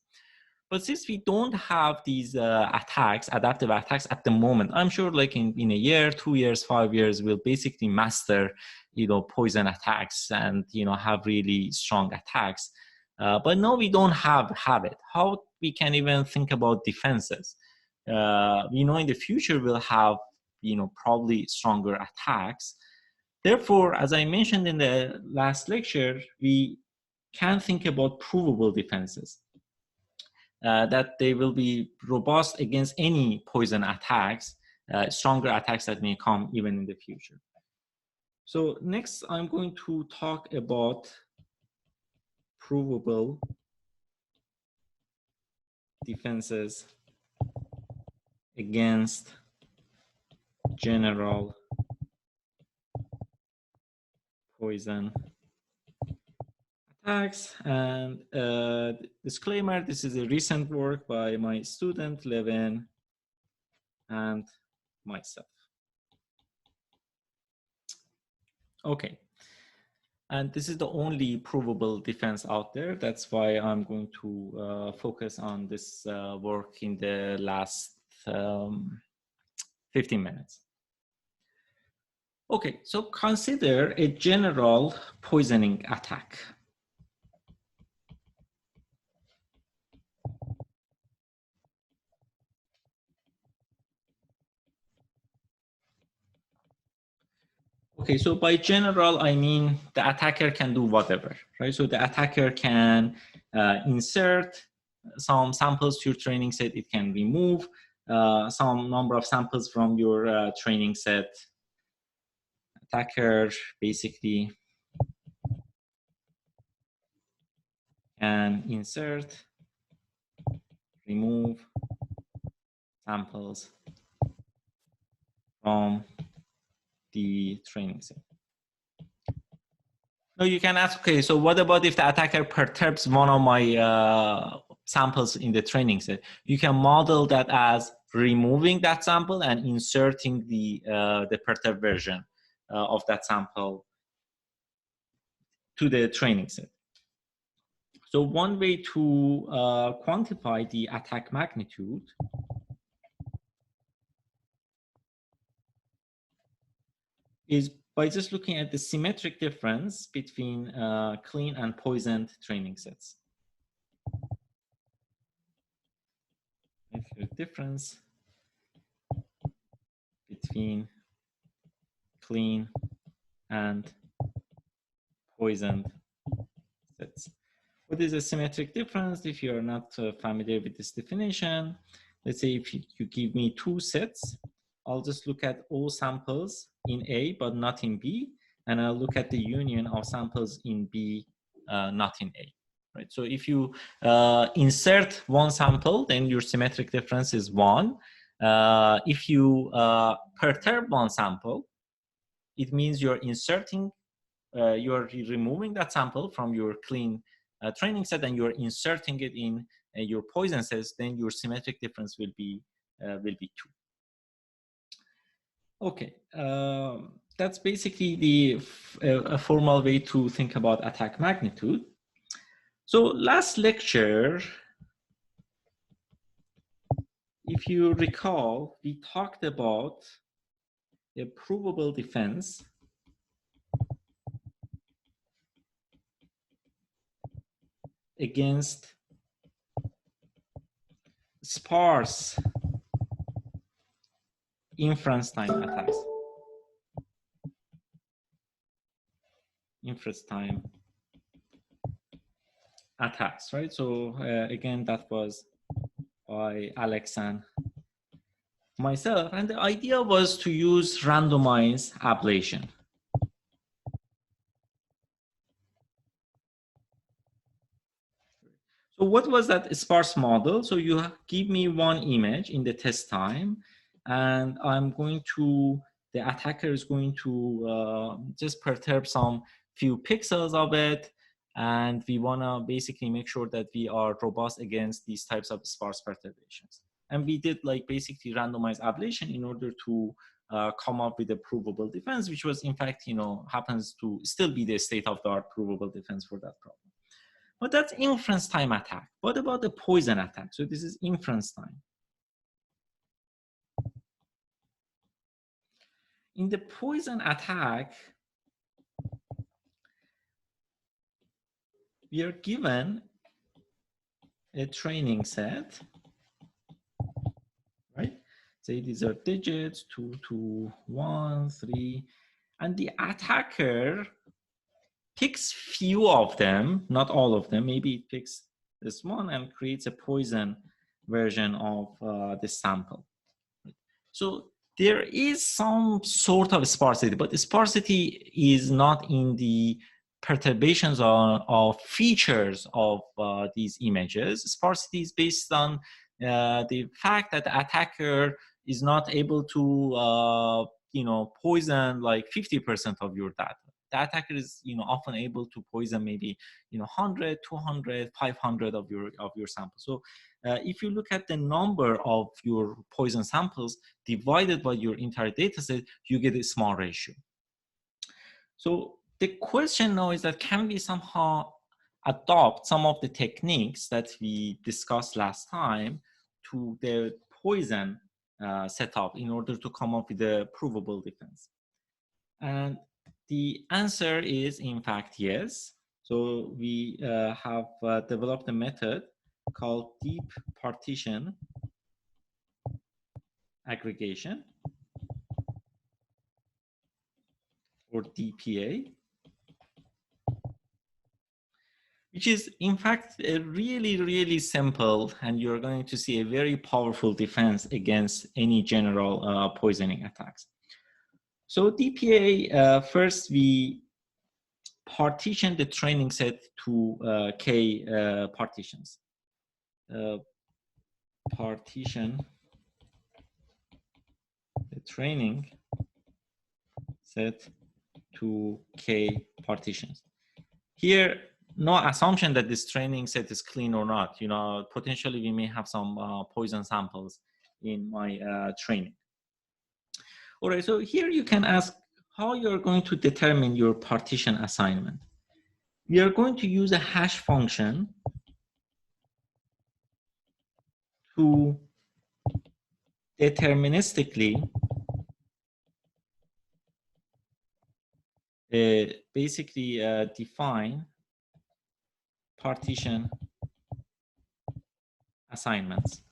But since we don't have these attacks, adaptive attacks at the moment, I'm sure like in a year, 2 years, 5 years, we'll basically master, poison attacks and, have really strong attacks. But no, we don't have it. How we can even think about defenses? We know in the future we'll have, probably stronger attacks. Therefore, as I mentioned in the last lecture, we can think about provable defenses. That they will be robust against any poison attacks, stronger attacks that may come even in the future. So next, I'm going to talk about provable defenses against general poison attacks. And disclaimer, this is a recent work by my student Levin and myself. Okay, and this is the only provable defense out there. That's why I'm going to focus on this work in the last 15 minutes. Okay, so consider a general poisoning attack. Okay, so by general, I mean the attacker can do whatever, right? So the attacker can insert some samples to your training set. It can remove some number of samples from your training set. Attacker basically can insert, remove samples from the training set. Now you can ask, okay, so what about if the attacker perturbs one of my samples in the training set? You can model that as removing that sample and inserting the perturbed version of that sample to the training set. So one way to quantify the attack magnitude is by just looking at the symmetric difference between clean and poisoned training sets. If the difference between clean and poisoned sets. What is a symmetric difference? If you are not familiar with this definition, let's say if you give me two sets, I'll just look at all samples in A but not in B, and I'll look at the union of samples in B not in A. Right. So if you insert one sample, then your symmetric difference is 1. If you perturb one sample, it means you're inserting, you're removing that sample from your clean training set and you're inserting it in your poison sets. Then your symmetric difference will be 2. Okay, that's basically the a formal way to think about attack magnitude. So last lecture, if you recall, we talked about a provable defense against sparse inference time attacks. Inference time attacks, right? So again, that was by Alex and myself. And the idea was to use randomized ablation. So what was that sparse model? So you give me one image in the test time, and I'm going to, the attacker is going to just perturb some few pixels of it. And we want to basically make sure that we are robust against these types of sparse perturbations. And we did like basically randomized ablation in order to come up with a provable defense, which was in fact, happens to still be the state-of-the-art provable defense for that problem. But that's inference time attack. What about the poison attack? So this is inference time. In the poison attack, we are given a training set, right? Say these are digits, 2, 2, 1, 3, and the attacker picks few of them, not all of them. Maybe it picks this one and creates a poison version of the sample. So there is some sort of sparsity, but the sparsity is not in the perturbations of features of these images. Sparsity is based on the fact that the attacker is not able to poison like 50% of your data. The attacker is often able to poison maybe 100, 200, 500 of your samples. So if you look at the number of your poison samples divided by your entire data set, you get a small ratio. So the question now is that can we somehow adopt some of the techniques that we discussed last time to the poison setup in order to come up with a provable defense? And the answer is in fact yes. So we have developed a method called deep partition aggregation, or DPA, which is in fact a really, really simple, and you're going to see a very powerful defense against any general poisoning attacks. So DPA, first we partition the training set to K partitions. Partition the training set to K partitions. Here, no assumption that this training set is clean or not. Potentially we may have some poison samples in my training. All right, so here you can ask how you're going to determine your partition assignment. We are going to use a hash function to deterministically basically define partition assignments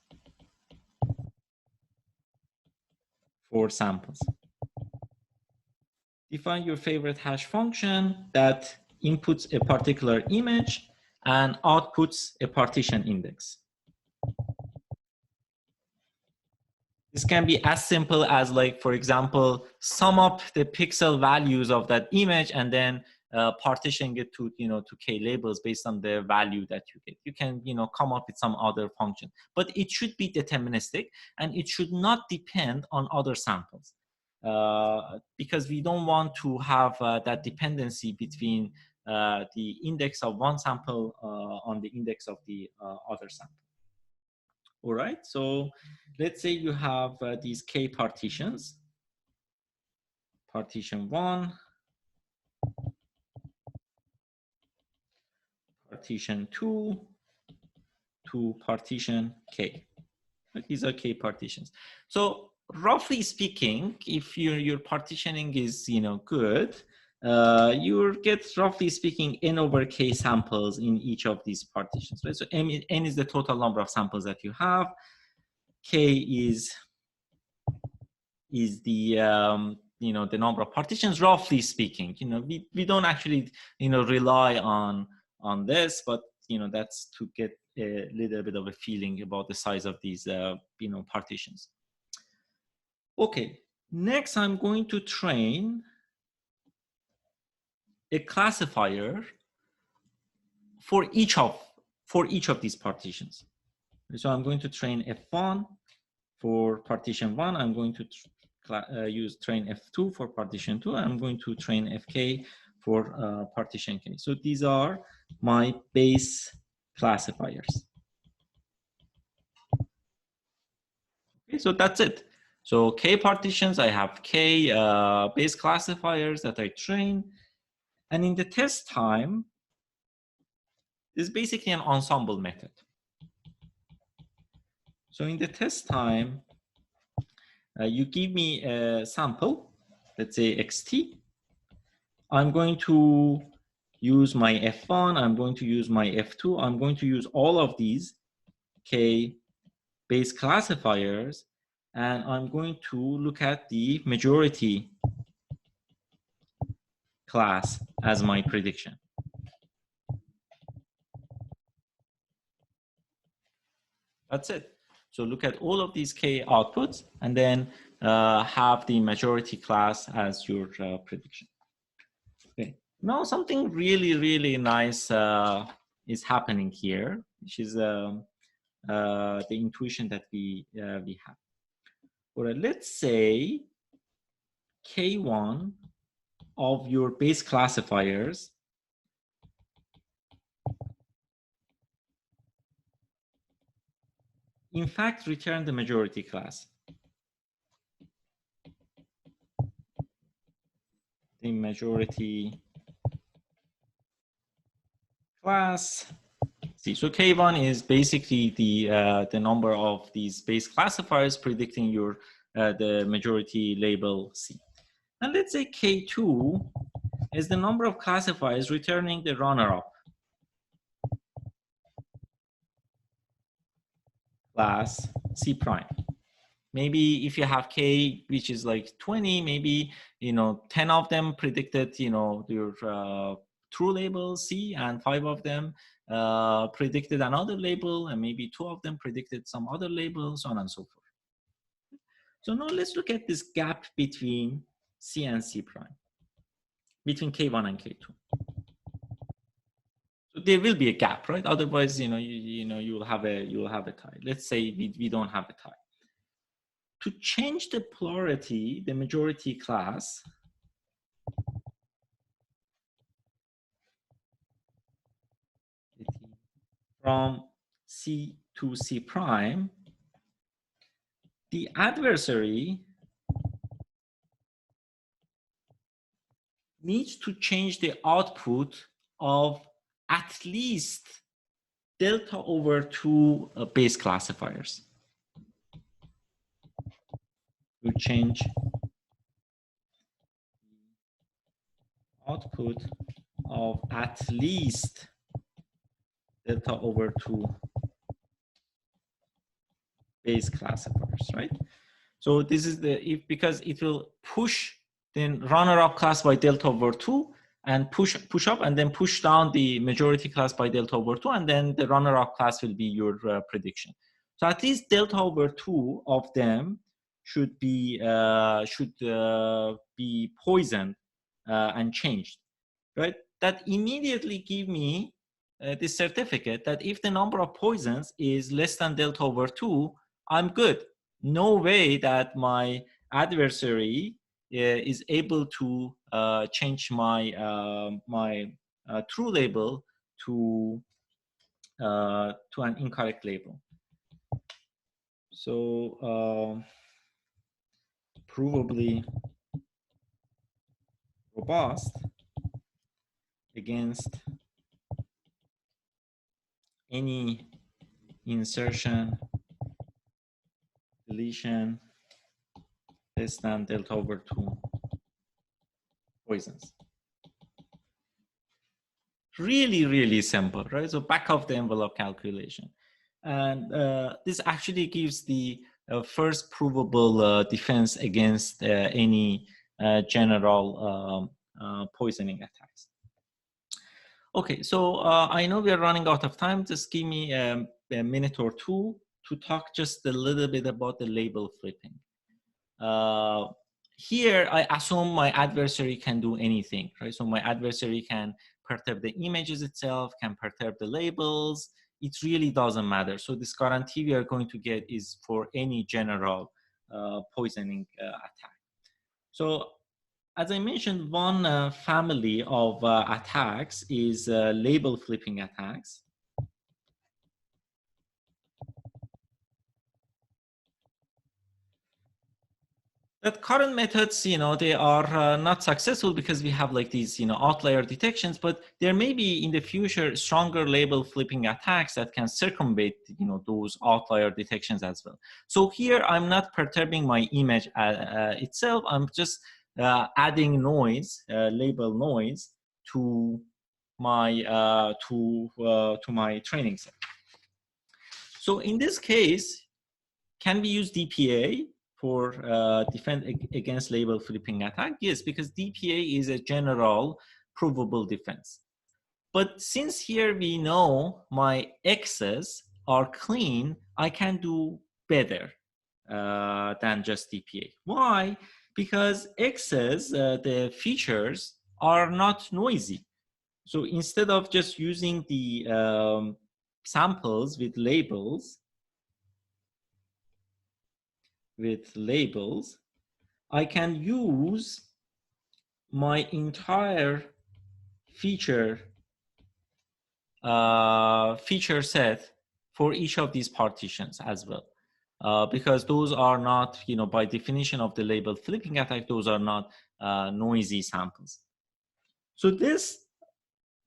for samples. define your favorite hash function that inputs a particular image and outputs a partition index. This can be as simple as, like, for example, sum up the pixel values of that image and then partition it to, to k labels based on the value that you get. You can, come up with some other function, but it should be deterministic and it should not depend on other samples, because we don't want to have that dependency between the index of one sample on the index of the other sample. All right, so let's say you have these k partitions, partition 1, partition 2 to partition k. These are k partitions. So roughly speaking, if your partitioning is good, you get, roughly speaking, n over k samples in each of these partitions, right? So n is the total number of samples that you have. K is the the number of partitions, roughly speaking. We don't actually rely on this, but that's to get a little bit of a feeling about the size of these partitions. Okay, next I'm going to train a classifier for each of these partitions. So I'm going to train F1 for partition 1. I'm going to train F2 for partition 2. I'm going to train Fk for partition k. So these are my base classifiers. Okay, so that's it. So k partitions, I have k base classifiers that I train. And in the test time, this is basically an ensemble method. So in the test time, you give me a sample, let's say xt. I'm going to use my F1, I'm going to use my F2, I'm going to use all of these k base classifiers, and I'm going to look at the majority class as my prediction. That's it. So look at all of these k outputs and then have the majority class as your prediction. Okay. Now something really, really nice is happening here, which is the intuition that we have. All right, let's say K1 of your base classifiers in fact return the majority class. The majority class. See, so K1 is basically the number of these base classifiers predicting your the majority label C. And let's say K2 is the number of classifiers returning the runner-up class C prime. Maybe if you have K, which is like 20, maybe 10 of them predicted your true label C, and 5 of them predicted another label, and maybe 2 of them predicted some other label, so on and so forth. So now let's look at this gap between C and C prime, between K1 and K2. So there will be a gap, right? Otherwise, you will have a tie. Let's say we don't have a tie. To change the polarity, the majority class, from C to C prime, the adversary needs to change the output of at least delta over 2 base classifiers. To change output of at least delta over 2 base classifiers, right? So this is because it will push then runner-up class by delta over 2, and push up, and then push down the majority class by delta over 2, and then the runner-up class will be your prediction. So at least delta over 2 of them should be poisoned and changed, right? That immediately give me this certificate that if the number of poisons is less than delta over 2, I'm good. No way that my adversary is able to change my true label to an incorrect label. So provably robust against any insertion, deletion less than delta over 2 poisons. Really, really simple, right? So back of the envelope calculation. And this actually gives the first provable defense against any general poisoning attacks. Okay, so I know we are running out of time. Just give me a minute or two to talk just a little bit about the label flipping. Here, I assume my adversary can do anything, right? So my adversary can perturb the images itself, can perturb the labels. It really doesn't matter. So this guarantee we are going to get is for any general poisoning attack. So as I mentioned, one family of attacks is label flipping attacks. That current methods, they are not successful because we have like these, outlier detections, but there may be in the future stronger label flipping attacks that can circumvent, those outlier detections as well. So here I'm not perturbing my image itself. I'm just adding noise, label noise to my training set. So in this case, can we use DPA for defend against label flipping attack? Yes, because DPA is a general provable defense. But since here we know my X's are clean, I can do better than just DPA. Why? Because X's, the features are not noisy. So instead of just using the samples with labels, I can use my entire feature set for each of these partitions as well, because those are not, by definition of the label flipping attack, those are not noisy samples. So this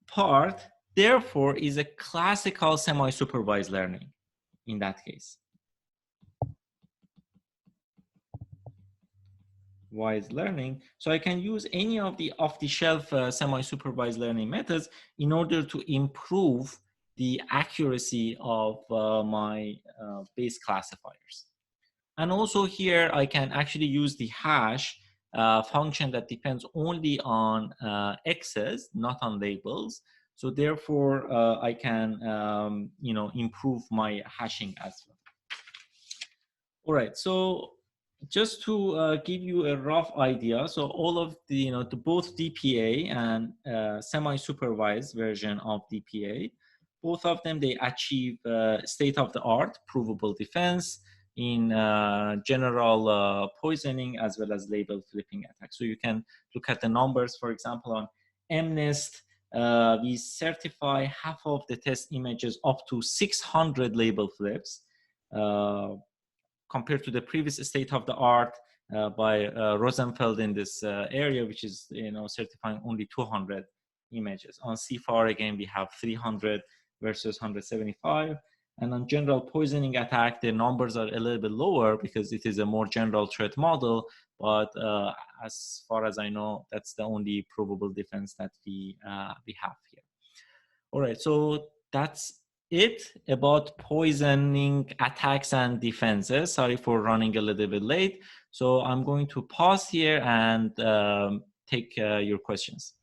part, therefore, is a classical semi-supervised learning in that case. Wise learning. So I can use any of the off-the-shelf semi-supervised learning methods in order to improve the accuracy of my base classifiers. And also here, I can actually use the hash function that depends only on X's, not on labels. So therefore, I can improve my hashing as well. All right, so just to give you a rough idea, so all of the, both DPA and semi-supervised version of DPA, both of them, they achieve state-of-the-art provable defense in general poisoning as well as label flipping attacks. So you can look at the numbers, for example, on MNIST, we certify half of the test images up to 600 label flips. Compared to the previous state of the art by Rosenfeld in this area, which is certifying only 200 images. On CFAR, again, we have 300 versus 175. And on general poisoning attack, the numbers are a little bit lower because it is a more general threat model. But as far as I know, that's the only provable defense that we have here. All right, so that's it about poisoning attacks and defenses. Sorry for running a little bit late. So I'm going to pause here and take your questions.